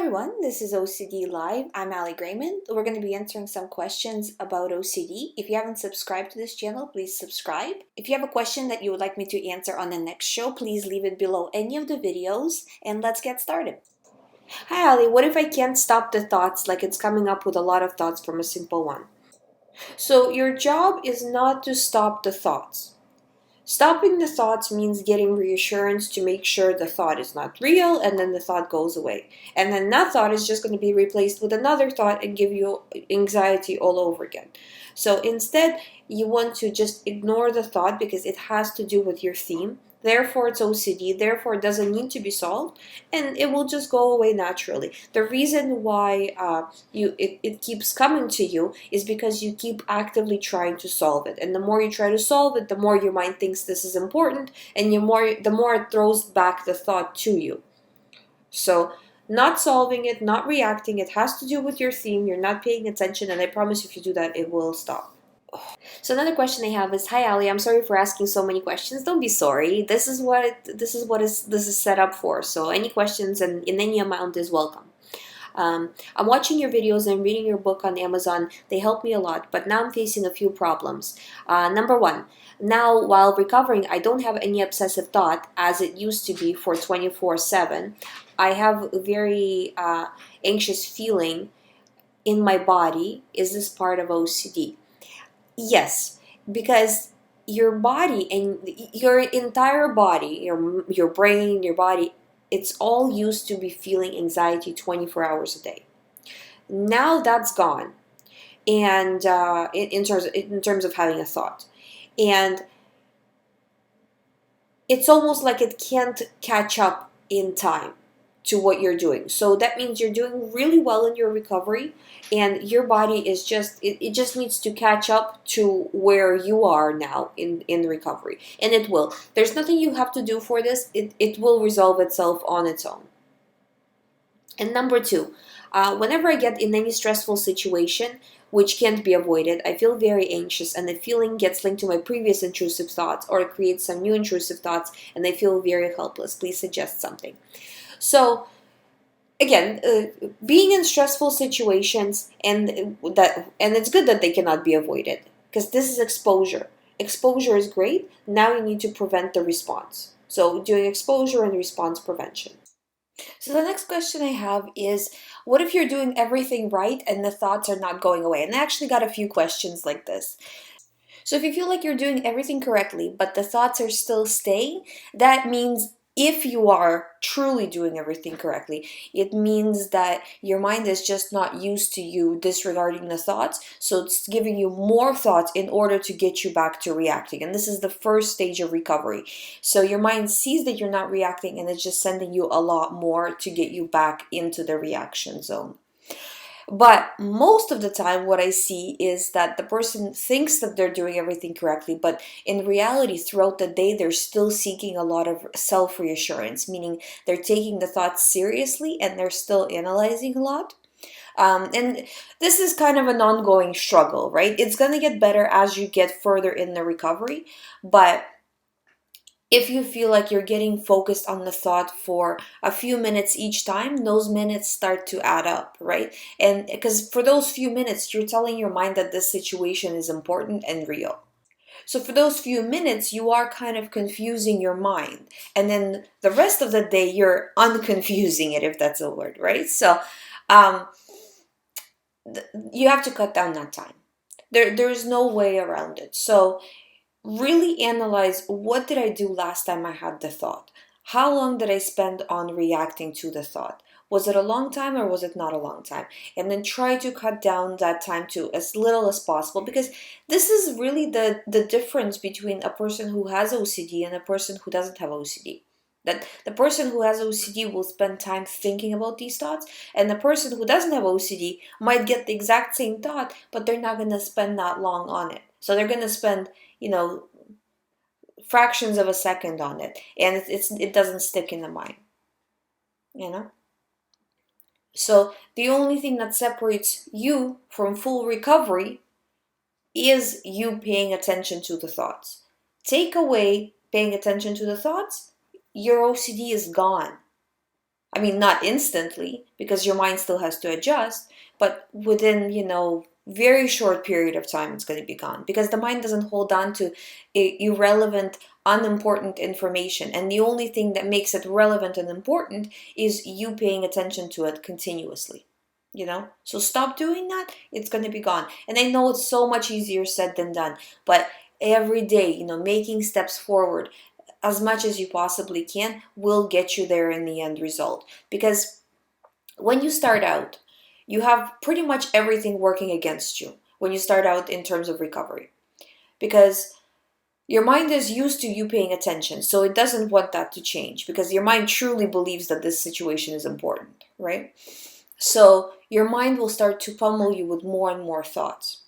everyone, this is OCD Live. I'm Ali Grayman. We're going to be answering some questions about OCD. If you haven't subscribed to this channel, please subscribe. If you have a question that you would like me to answer on the next show, please leave it below any of the videos and let's get started. Hi Ali, what if I can't stop the thoughts, like it's coming up with a lot of thoughts from a simple one? So your job is not to stop the thoughts. Stopping the thoughts means getting reassurance to make sure the thought is not real, and then the thought goes away. And then that thought is just going to be replaced with another thought and give you anxiety all over again. So instead, you want to just ignore the thought because it has to do with your theme. Therefore, it's OCD. Therefore, it doesn't need to be solved, and it will just go away naturally. The reason why it keeps coming to you is because you keep actively trying to solve it. And the more you try to solve it, the more your mind thinks this is important, and the more it throws back the thought to you. So not solving it, not reacting, it has to do with your theme. You're not paying attention, and I promise if you do that, it will stop. So another question I have is, hi Ali, I'm sorry for asking so many questions. Don't be sorry. This is set up for. So any questions and in any amount is welcome. I'm watching your videos and reading your book on Amazon. They help me a lot, but now I'm facing a few problems. Number one, now while recovering, I don't have any obsessive thought as it used to be for 24/7. I have a very anxious feeling in my body. Is this part of OCD? Yes, because your body and your entire body, your brain, your body, it's all used to be feeling anxiety 24 hours a day. Now that's gone, and in terms of having a thought, and it's almost like it can't catch up in time to what you're doing. So that means you're doing really well in your recovery, and your body is it just needs to catch up to where you are now in recovery, and it will. There's nothing you have to do for this. It will resolve itself on its own. And number two, whenever I get in any stressful situation which can't be avoided, I feel very anxious, and the feeling gets linked to my previous intrusive thoughts, or it creates some new intrusive thoughts, and I feel very helpless. Please suggest something. So again, being in stressful situations, and it's good that they cannot be avoided, because this is exposure. Exposure is great. Now you need to prevent the response. So doing exposure and response prevention. So the next question I have is, what if you're doing everything right and the thoughts are not going away? And I actually got a few questions like this. So if you feel like you're doing everything correctly, but the thoughts are still staying, that means if you are truly doing everything correctly, it means that your mind is just not used to you disregarding the thoughts, so it's giving you more thoughts in order to get you back to reacting. And this is the first stage of recovery. So your mind sees that you're not reacting, and it's just sending you a lot more to get you back into the reaction zone. But most of the time, what I see is that the person thinks that they're doing everything correctly, but in reality, throughout the day, they're still seeking a lot of self-reassurance, meaning they're taking the thoughts seriously and they're still analyzing a lot. And this is kind of an ongoing struggle, right? It's going to get better as you get further in the recovery, but if you feel like you're getting focused on the thought for a few minutes each time, those minutes start to add up, right? And because for those few minutes, you're telling your mind that this situation is important and real. So for those few minutes, you are kind of confusing your mind. And then the rest of the day, you're unconfusing it, if that's a word, right? So you have to cut down that time. There's no way around it. So really analyze, what did I do last time I had the thought? How long did I spend on reacting to the thought? Was it a long time or was it not a long time? And then try to cut down that time to as little as possible, because this is really the difference between a person who has OCD and a person who doesn't have OCD. That the person who has OCD will spend time thinking about these thoughts, and the person who doesn't have OCD might get the exact same thought, but they're not going to spend that long on it. So they're going to spend, fractions of a second on it, and it doesn't stick in the mind, So the only thing that separates you from full recovery is you paying attention to the thoughts. Take away paying attention to the thoughts, your OCD is gone. I mean, not instantly, because your mind still has to adjust, but within, very short period of time, it's going to be gone, because the mind doesn't hold on to irrelevant, unimportant information. And the only thing that makes it relevant and important is you paying attention to it continuously. So stop doing that, it's going to be gone. And I know it's so much easier said than done, but every day, making steps forward as much as you possibly can will get you there in the end result. Because when you start out, you have pretty much everything working against you when you start out in terms of recovery. Because your mind is used to you paying attention, so it doesn't want that to change, because your mind truly believes that this situation is important, right? So your mind will start to pummel you with more and more thoughts.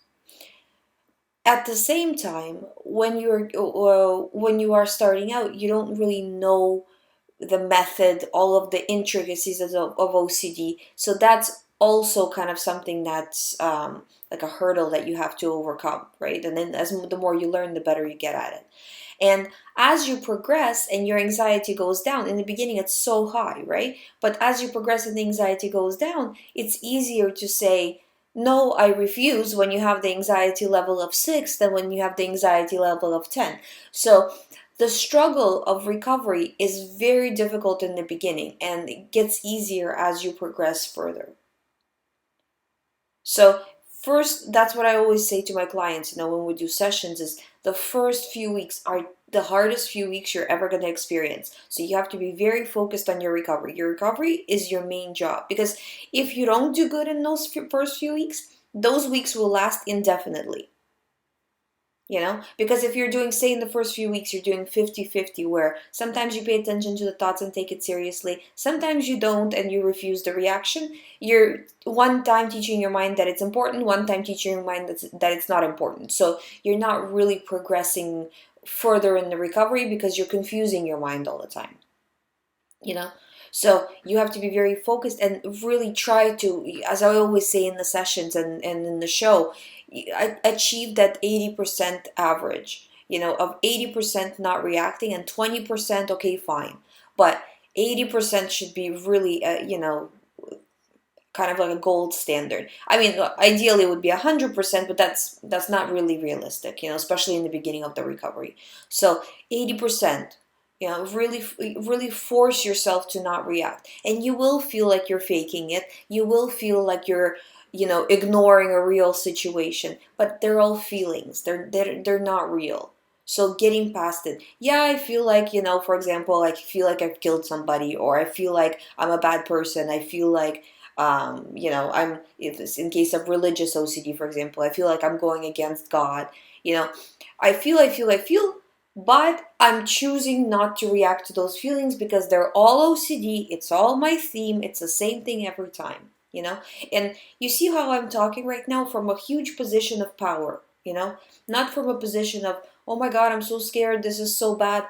At the same time, when you are starting out, you don't really know the method, all of the intricacies of OCD. So that's also kind of something that's like a hurdle that you have to overcome, right? And then the more you learn, the better you get at it. And as you progress and your anxiety goes down, in the beginning it's so high, right? But as you progress and the anxiety goes down, it's easier to say, no, I refuse, when you have the anxiety level of 6 than when you have the anxiety level of 10. So the struggle of recovery is very difficult in the beginning, and it gets easier as you progress further. So first, that's what I always say to my clients, when we do sessions, is the first few weeks are the hardest few weeks you're ever going to experience. So you have to be very focused on your recovery. Your recovery is your main job, because if you don't do good in those first few weeks, those weeks will last indefinitely. Because if you're doing, say, in the first few weeks, you're doing 50-50, where sometimes you pay attention to the thoughts and take it seriously, sometimes you don't and you refuse the reaction. You're one time teaching your mind that it's important, one time teaching your mind that it's not important. So you're not really progressing further in the recovery, because you're confusing your mind all the time. So you have to be very focused and really try to, as I always say in the sessions and in the show, achieve that 80% average, of 80% not reacting and 20%, okay, fine. But 80% should be really, kind of like a gold standard. I mean, ideally it would be 100%, but that's not really realistic, especially in the beginning of the recovery. So 80%, really force yourself to not react. And you will feel like you're faking it. You will feel like you're, ignoring a real situation, but they're all feelings. They're not real. So getting past it. Yeah, I feel like, for example, I feel like I've killed somebody, or I feel like I'm a bad person. I feel like, I'm, if it's in case of religious OCD, for example, I feel like I'm going against God. I feel, but I'm choosing not to react to those feelings, because they're all OCD. It's all my theme. It's the same thing every time, And you see how I'm talking right now from a huge position of power, not from a position of, oh my God, I'm so scared, this is so bad.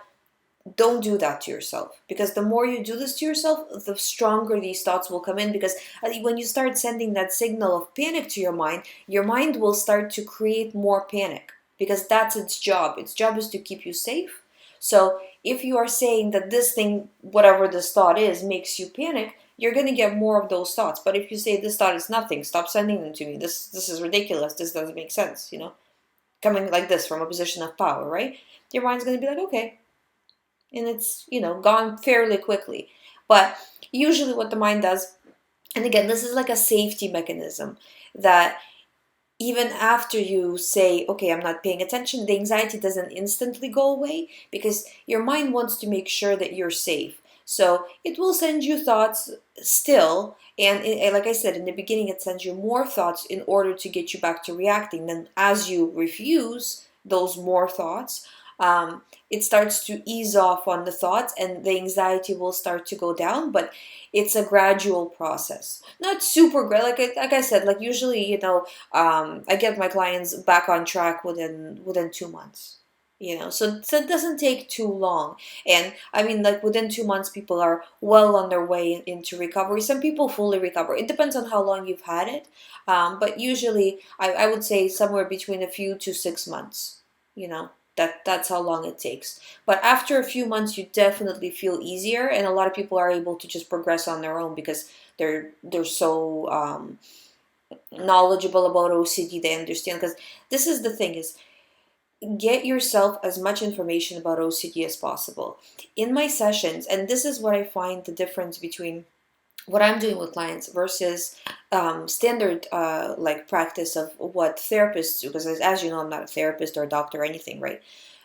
Don't do that to yourself, because the more you do this to yourself, the stronger these thoughts will come in. Because when you start sending that signal of panic to your mind will start to create more panic, because that's its job. Its job is to keep you safe. So if you are saying that this thing, whatever this thought is, makes you panic, you're going to get more of those thoughts. But if you say, this thought is nothing, stop sending them to me, this is ridiculous, this doesn't make sense, coming like this from a position of power, right? Your mind's going to be like, okay, and it's, gone fairly quickly. But usually what the mind does, and again, this is like a safety mechanism, that even after you say, okay, I'm not paying attention, the anxiety doesn't instantly go away, because your mind wants to make sure that you're safe. So it will send you thoughts still, and like I said, in the beginning it sends you more thoughts in order to get you back to reacting. Then as you refuse those more thoughts, it starts to ease off on the thoughts, and the anxiety will start to go down. But it's a gradual process, not super great. Like I said, like usually, I get my clients back on track within 2 months. So it doesn't take too long. And I mean, like within 2 months, people are well on their way into recovery. Some people fully recover. It depends on how long you've had it. But usually, I would say somewhere between a few to 6 months. You know. That's how long it takes. But after a few months, you definitely feel easier, and a lot of people are able to just progress on their own because they're so knowledgeable about OCD. They understand, because this is the thing is, get yourself as much information about OCD as possible. In my sessions, and this is what I find the difference between what I'm doing with clients versus standard like practice of what therapists do, because as you know, I'm not a therapist or a doctor or anything, right?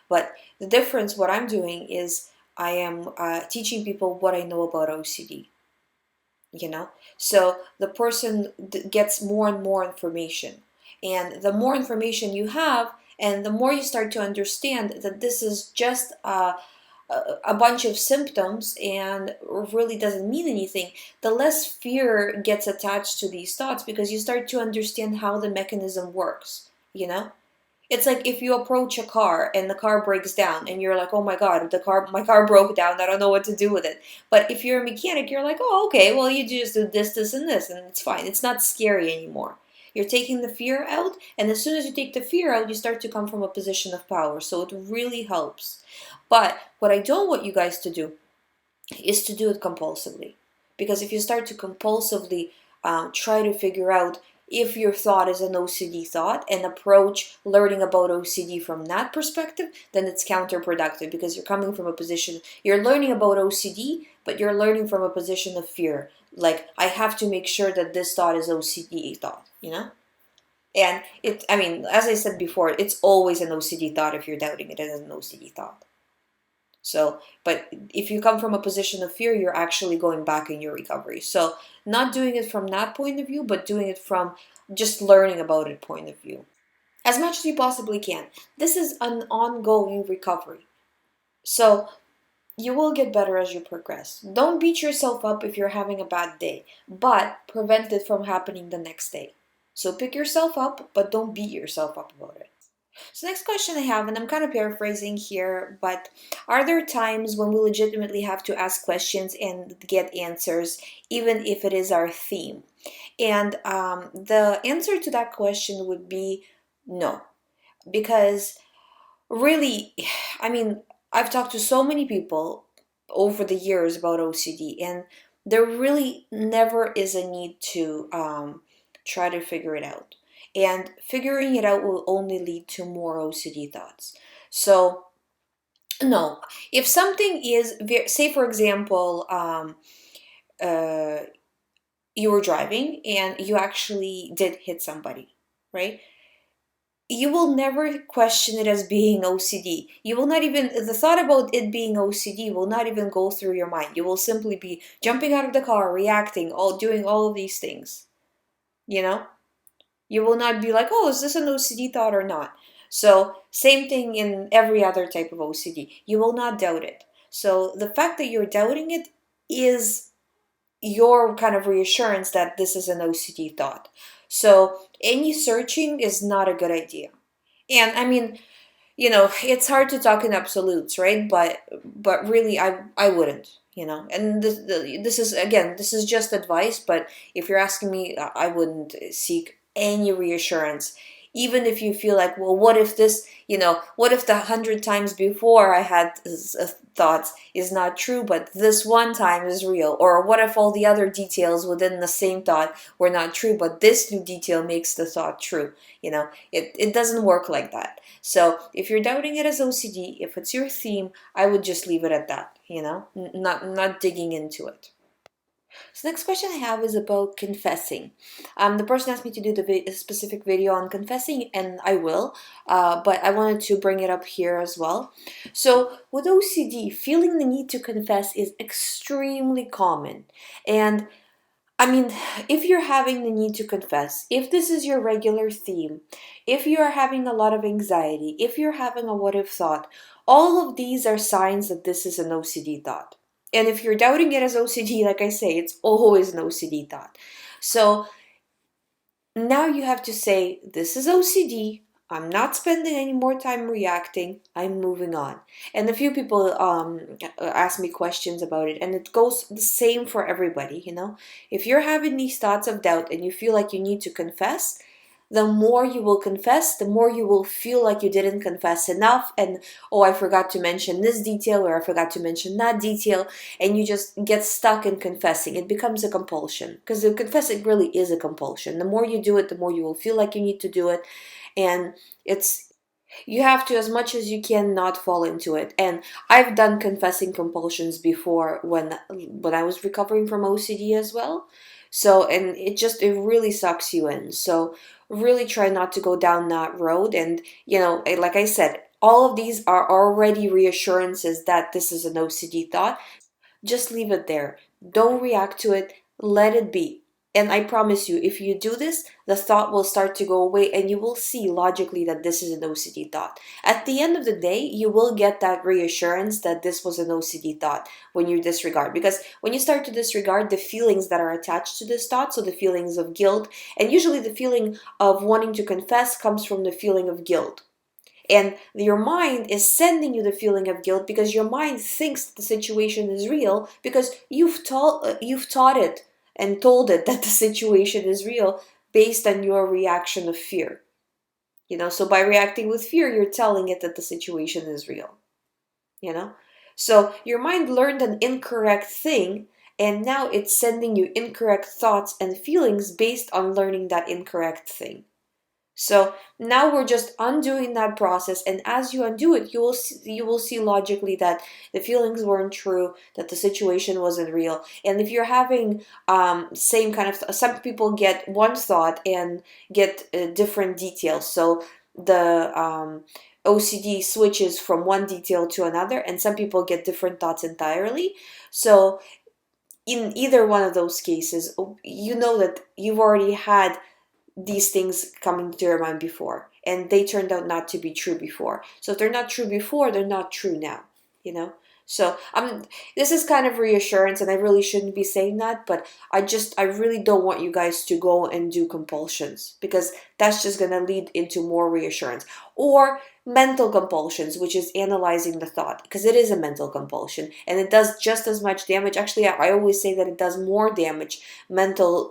But the difference, what I'm doing is I am teaching people what I know about OCD, you know? So the person gets more and more information. And the more information you have, and the more you start to understand that this is just a bunch of symptoms and really doesn't mean anything, the less fear gets attached to these thoughts, because you start to understand how the mechanism works, you know? It's like if you approach a car and the car breaks down and you're like, oh my God, my car broke down. I don't know what to do with it. But if you're a mechanic, you're like, oh, okay, well, you just do this, this, and this, and it's fine. It's not scary anymore. You're taking the fear out, and as soon as you take the fear out, you start to come from a position of power. So it really helps. But what I don't want you guys to do is to do it compulsively. Because if you start to compulsively try to figure out if your thought is an OCD thought and approach learning about OCD from that perspective, then it's counterproductive, because you're coming from a position, you're learning about OCD, but you're learning from a position of fear. Like, I have to make sure that this thought is OCD thought, you know? And I mean, as I said before, it's always an OCD thought if you're doubting it as an OCD thought. So, but if you come from a position of fear, you're actually going back in your recovery. So, not doing it from that point of view, but doing it from just learning about it point of view. As much as you possibly can. This is an ongoing recovery. So, you will get better as you progress. Don't beat yourself up if you're having a bad day, but prevent it from happening the next day. So, pick yourself up, but don't beat yourself up about it. So next question I have, and I'm kind of paraphrasing here, but are there times when we legitimately have to ask questions and get answers, even if it is our theme? And the answer to that question would be no. Because really, I mean, I've talked to so many people over the years about OCD, and there really never is a need to try to figure it out. And figuring it out will only lead to more OCD thoughts. So, no, if something is, say for example, uh, you were driving and you actually did hit somebody, right? You will never question it as being OCD. You will not even, the thought about it being OCD will not even go through your mind. You will simply be jumping out of the car, reacting, doing all of these things, you know? You will not be like, oh, is this an OCD thought or not? So, same thing in every other type of OCD. You will not doubt it. So, the fact that you're doubting it is your kind of reassurance that this is an OCD thought. So, any searching is not a good idea. And I mean, it's hard to talk in absolutes, right? But really, I wouldn't. And this is, again, this is just advice. But if you're asking me, I wouldn't seek any reassurance, even if you feel like, well, what if this, what if the 100 times before I had thoughts is not true, but this one time is real? Or what if all the other details within the same thought were not true, but this new detail makes the thought true? It doesn't work like that. So if you're doubting it as OCD, if it's your theme, I would just leave it at that, not digging into it. So next question I have is about confessing. The person asked me to do a specific video on confessing, and I will, but I wanted to bring it up here as well. So with OCD, feeling the need to confess is extremely common. And I mean, if you're having the need to confess, if this is your regular theme, if you are having a lot of anxiety, if you're having a what if thought, all of these are signs that this is an OCD thought. And if you're doubting it as OCD, like I say, it's always an OCD thought. So now you have to say, this is OCD. I'm not spending any more time reacting. I'm moving on. And a few people ask me questions about it, and it goes the same for everybody, If you're having these thoughts of doubt and you feel like you need to confess, the more you will confess, the more you will feel like you didn't confess enough. And, oh, I forgot to mention this detail, or I forgot to mention that detail. And you just get stuck in confessing. It becomes a compulsion, because the confessing really is a compulsion. The more you do it, the more you will feel like you need to do it. And it's, you have to, as much as you can, not fall into it. And I've done confessing compulsions before when I was recovering from OCD as well. So, and it really sucks you in. So really try not to go down that road. And like I said, all of these are already reassurances that this is an OCD thought. Just leave it there. Don't react to it. Let it be. And I promise you, if you do this, the thought will start to go away, and you will see logically that this is an OCD thought. At the end of the day, you will get that reassurance that this was an OCD thought when you disregard. Because when you start to disregard the feelings that are attached to this thought, so the feelings of guilt, and usually the feeling of wanting to confess comes from the feeling of guilt. And your mind is sending you the feeling of guilt because your mind thinks the situation is real, because you've taught it and told it that the situation is real based on your reaction of fear. So by reacting with fear, you're telling it that the situation is real. You know? So your mind learned an incorrect thing, and now it's sending you incorrect thoughts and feelings based on learning that incorrect thing. So now we're just undoing that process, and as you undo it, you will see logically that the feelings weren't true, that the situation wasn't real. And if you're having same kind of some people get one thought and get different details. So the OCD switches from one detail to another, and some people get different thoughts entirely. So in either one of those cases, you know that you've already had these things coming to your mind before, and they turned out not to be true before. So if they're not true before, they're not true now. you know so this is kind of reassurance, and I really shouldn't be saying that, but I really don't want you guys to go and do compulsions, because that's just going to lead into more reassurance. Or mental compulsions, which is analyzing the thought, because it is a mental compulsion and it does just as much damage. Actually, I always say that it does more damage, mental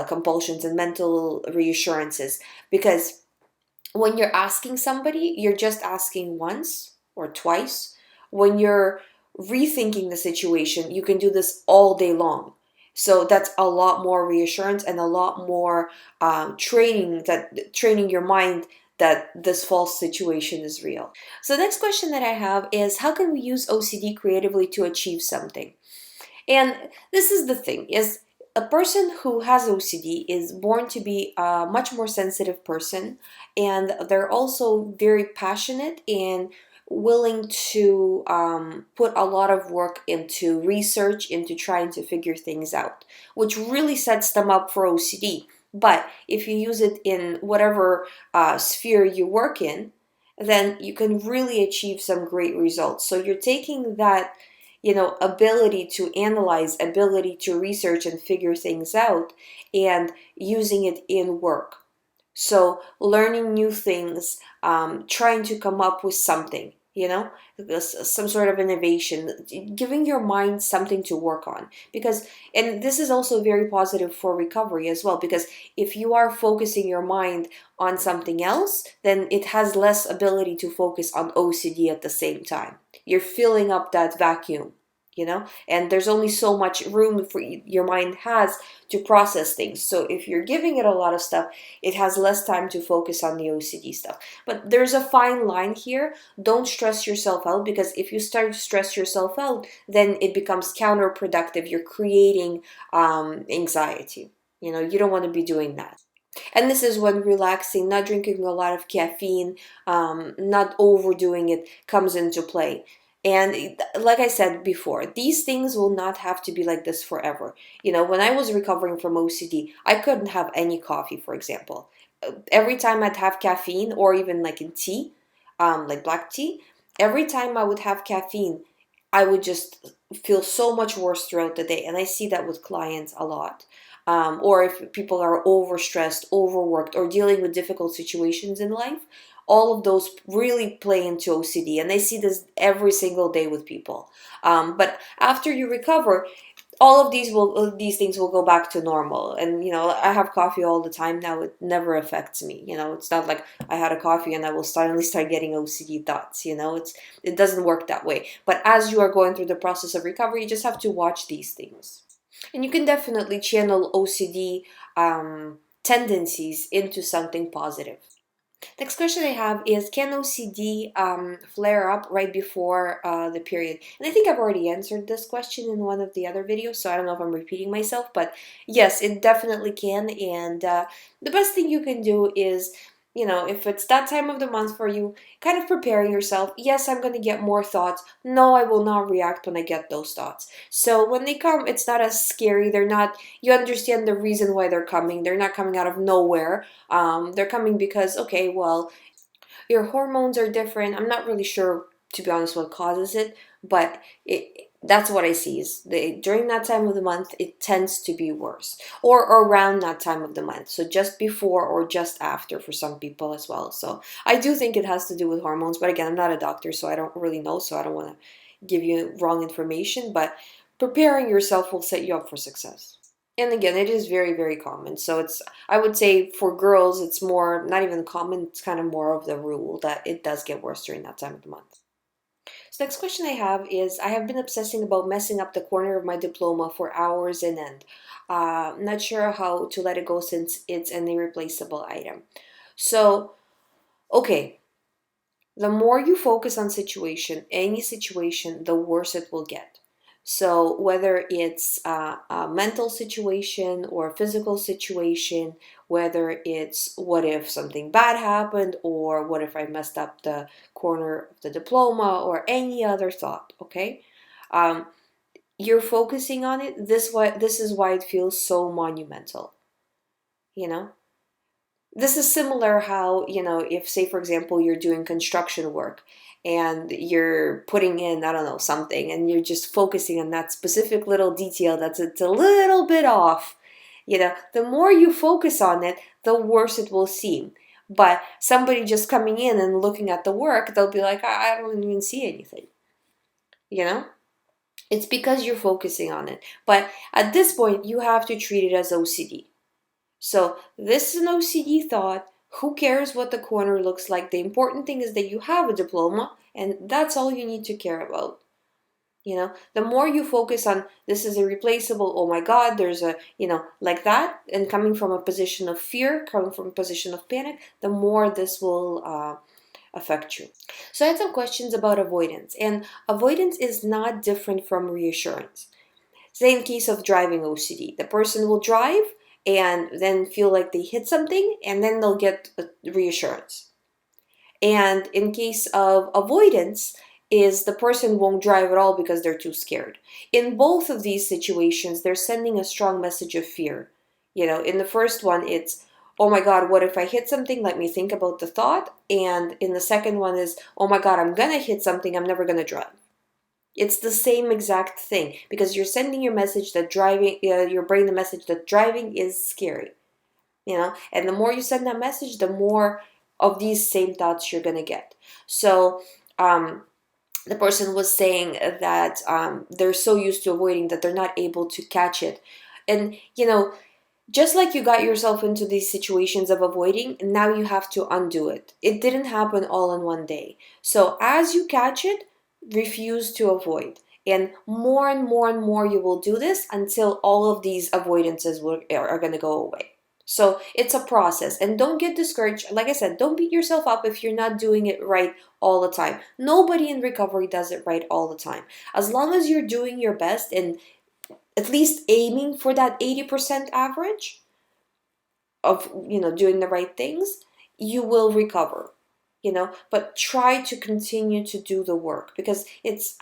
compulsions and mental reassurances, because when you're asking somebody, you're just asking once or twice. When you're rethinking the situation, you can do this all day long. So that's a lot more reassurance and a lot more training your mind that this false situation is real. So the next question that I have is, how can we use OCD creatively to achieve something? And this is the thing, is a person who has OCD is born to be a much more sensitive person, and they're also very passionate and willing to put a lot of work into research, into trying to figure things out, which really sets them up for OCD. But if you use it in whatever sphere you work in, then you can really achieve some great results. So you're taking that ability to analyze, ability to research and figure things out, and using it in work. So learning new things, trying to come up with something, some sort of innovation, giving your mind something to work on. Because, and this is also very positive for recovery as well, because if you are focusing your mind on something else, then it has less ability to focus on OCD at the same time. You're filling up that vacuum. And there's only so much room for your mind has to process things. So if you're giving it a lot of stuff, it has less time to focus on the OCD stuff. But there's a fine line here. Don't stress yourself out, because if you start to stress yourself out, then it becomes counterproductive. You're creating anxiety. You don't want to be doing that. And this is when relaxing, not drinking a lot of caffeine, not overdoing it comes into play. And like I said before, these things will not have to be like this forever. When I was recovering from OCD, I couldn't have any coffee, for example. Every time I'd have caffeine, or even like in tea, like black tea, every time I would have caffeine, I would just feel so much worse throughout the day. And I see that with clients a lot. Or if people are overstressed, overworked, or dealing with difficult situations in life, all of those really play into OCD. And I see this every single day with people. But after you recover, all of these things will go back to normal. And I have coffee all the time now. It never affects me. It's not like I had a coffee and I will suddenly start getting OCD thoughts. It doesn't work that way. But as you are going through the process of recovery, you just have to watch these things. And you can definitely channel OCD tendencies into something positive. Next question I have is, can OCD flare up right before the period? And I think I've already answered this question in one of the other videos, so I don't know if I'm repeating myself, but yes, it definitely can. And the best thing you can do is, if it's that time of the month for you, kind of preparing yourself. Yes, I'm going to get more thoughts. No, I will not react when I get those thoughts. So when they come, it's not as scary. They're not, you understand the reason why they're coming. They're not coming out of nowhere. They're coming because, okay, well, your hormones are different. I'm not really sure, to be honest, what causes it, but that's what I see is during that time of the month, it tends to be worse, or around that time of the month. So just before or just after for some people as well. So I do think it has to do with hormones, but again, I'm not a doctor, so I don't really know. So I don't want to give you wrong information, but preparing yourself will set you up for success. And again, it is very, very common. So I would say for girls, it's more, not even common, it's kind of more of the rule that it does get worse during that time of the month. So next question I have is, I have been obsessing about messing up the corner of my diploma for hours in end. Not sure how to let it go since it's an irreplaceable item. So, okay, the more you focus on any situation, the worse it will get. So whether it's a mental situation or a physical situation, whether it's what if something bad happened, or what if I messed up the corner of the diploma, or any other thought, okay? Um, you're focusing on it. This is why it feels so monumental, you know? This is similar how, if, say, for example, you're doing construction work and you're putting in, I don't know, something, and you're just focusing on that specific little detail it's a little bit off. The more you focus on it, the worse it will seem. But somebody just coming in and looking at the work, they'll be like, I don't even see anything. It's because you're focusing on it. But at this point, you have to treat it as OCD. So this is an OCD thought. Who cares what the corner looks like? The important thing is that you have a diploma, and that's all you need to care about. The more you focus on this is irreplaceable, oh my God, there's a, like that, and coming from a position of fear, coming from a position of panic, the more this will affect you. So I had some questions about avoidance, and avoidance is not different from reassurance. Say in case of driving OCD, the person will drive and then feel like they hit something, and then they'll get a reassurance. And in case of avoidance, is the person won't drive at all because they're too scared. In both of these situations, they're sending a strong message of fear. In the first one, it's, oh my God, what if I hit something? Let me think about the thought. And in the second one is, oh my God, I'm gonna hit something, I'm never gonna drive. It's the same exact thing, because you're sending your message that your brain the message that driving is scary. And the more you send that message, the more of these same thoughts you're gonna get. So the person was saying that they're so used to avoiding that they're not able to catch it. And just like you got yourself into these situations of avoiding, now you have to undo it. It didn't happen all in one day. So as you catch it, refuse to avoid. And more and more you will do this until all of these avoidances are going to go away. So it's a process, and don't get discouraged. Like I said, don't beat yourself up if you're not doing it right all the time. Nobody in recovery does it right all the time. As long as you're doing your best and at least aiming for that 80% average of doing the right things, you will recover. But try to continue to do the work, because it's,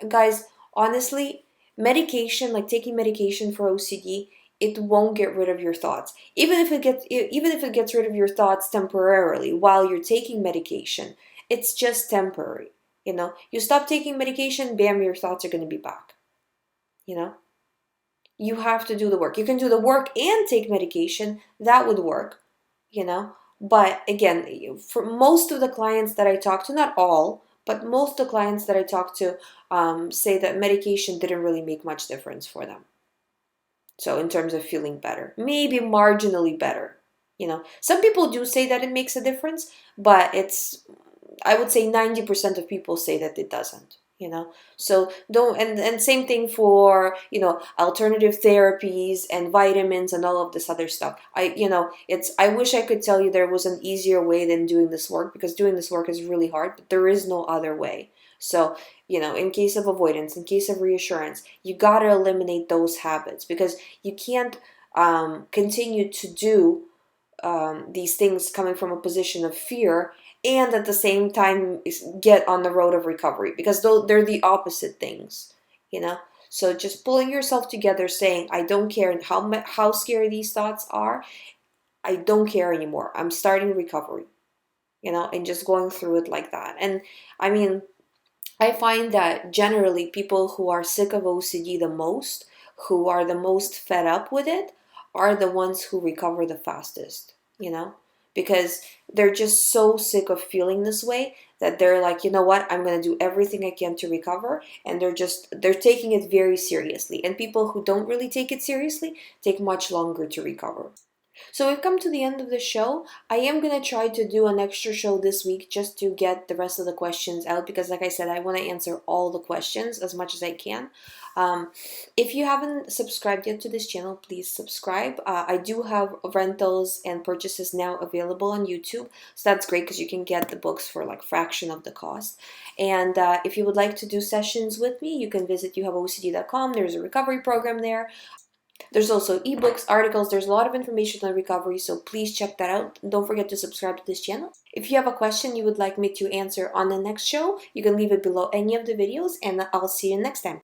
guys, honestly, medication, like taking medication for OCD, it won't get rid of your thoughts. Even if it gets rid of your thoughts temporarily while you're taking medication, it's just temporary. You stop taking medication, bam, your thoughts are going to be back. You have to do the work. You can do the work and take medication. That would work, But again, for most of the clients that I talk to, not all, but most of the clients that I talk to say that medication didn't really make much difference for them. So in terms of feeling better, maybe marginally better. Some people do say that it makes a difference, but I would say 90% of people say that it doesn't. So don't, and same thing for, alternative therapies and vitamins and all of this other stuff. I wish I could tell you there was an easier way than doing this work, because doing this work is really hard, but there is no other way. So, in case of avoidance, in case of reassurance, you got to eliminate those habits, because you can't continue to do these things coming from a position of fear, and at the same time get on the road of recovery, because they're the opposite things. So just pulling yourself together, saying, I don't care how scary these thoughts are, I don't care anymore, I'm starting recovery, and just going through it like that. And I mean, I find that generally people who are sick of OCD the most, who are the most fed up with it, are the ones who recover the fastest, because they're just so sick of feeling this way that they're like, you know what, I'm going to do everything I can to recover. And they're taking it very seriously. And people who don't really take it seriously take much longer to recover. So we've come to the end of the show. I am going to try to do an extra show this week just to get the rest of the questions out, because like I said, I want to answer all the questions as much as I can. If you haven't subscribed yet to this channel, please subscribe. I do have rentals and purchases now available on YouTube, so that's great because you can get the books for like fraction of the cost. And if you would like to do sessions with me, you can visit youhaveocd.com. There's a recovery program there. There's also ebooks, articles, there's a lot of information on recovery, so please check that out. Don't forget to subscribe to this channel. If you have a question you would like me to answer on the next show, you can leave it below any of the videos, and I'll see you next time.